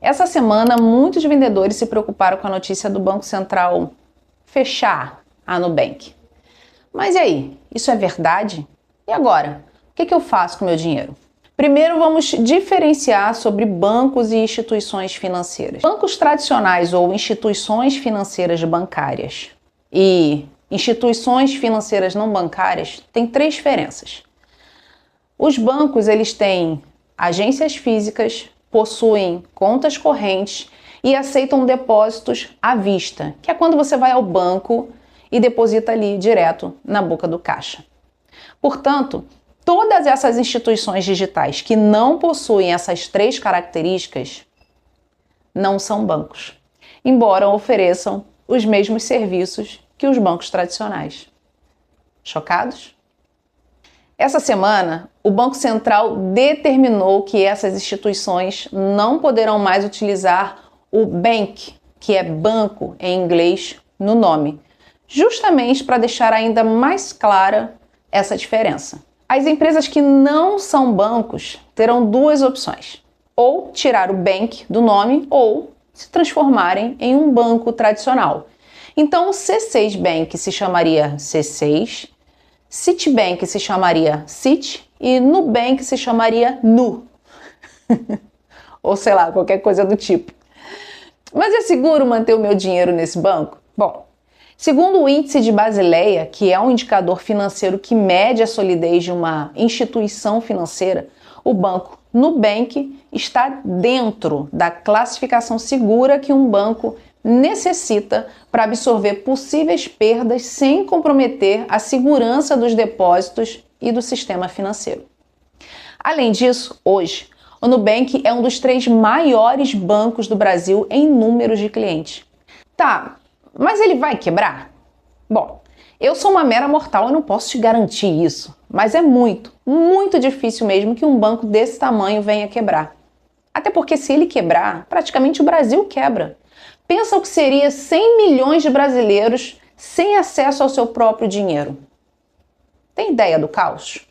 Essa semana, muitos vendedores se preocuparam com a notícia do Banco Central fechar a Nubank. Mas e aí? Isso é verdade? E agora? O que eu faço com o meu dinheiro? Primeiro, vamos diferenciar sobre bancos e instituições financeiras. Bancos tradicionais ou instituições financeiras bancárias e instituições financeiras não bancárias têm três diferenças. Os bancos, eles têm agências físicas, possuem contas correntes e aceitam depósitos à vista, que é quando você vai ao banco e deposita ali direto na boca do caixa. Portanto, todas essas instituições digitais que não possuem essas três características não são bancos, embora ofereçam os mesmos serviços que os bancos tradicionais. Chocados? Essa semana, o Banco Central determinou que essas instituições não poderão mais utilizar o bank, que é banco em inglês, no nome, justamente para deixar ainda mais clara essa diferença. As empresas que não são bancos terão duas opções: ou tirar o bank do nome ou se transformarem em um banco tradicional. Então o C6 Bank se chamaria C6, Citibank se chamaria Citi e Nubank se chamaria Nu. Ou sei lá, qualquer coisa do tipo. Mas é seguro manter o meu dinheiro nesse banco? Bom, segundo o Índice de Basileia, que é um indicador financeiro que mede a solidez de uma instituição financeira, o banco Nubank está dentro da classificação segura que um banco necessita para absorver possíveis perdas sem comprometer a segurança dos depósitos e do sistema financeiro. Além disso, hoje, o Nubank é um dos 3 maiores bancos do Brasil em números de clientes. Tá, mas ele vai quebrar? Bom, eu sou uma mera mortal e não posso te garantir isso, mas é muito, muito difícil mesmo que um banco desse tamanho venha quebrar. Até porque se ele quebrar, praticamente o Brasil quebra. Pensa o que seria 100 milhões de brasileiros sem acesso ao seu próprio dinheiro. Tem ideia do caos?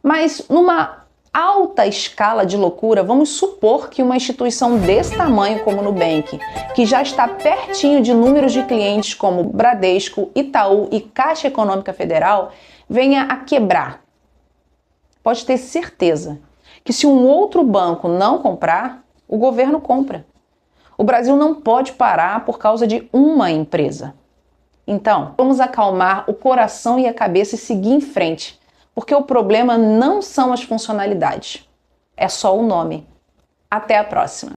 Mas numa alta escala de loucura, vamos supor que uma instituição desse tamanho como o Nubank, que já está pertinho de números de clientes como Bradesco, Itaú e Caixa Econômica Federal, venha a quebrar. Pode ter certeza que se um outro banco não comprar, o governo compra. O Brasil não pode parar por causa de uma empresa. Então, vamos acalmar o coração e a cabeça e seguir em frente, porque o problema não são as funcionalidades, é só o nome. Até a próxima!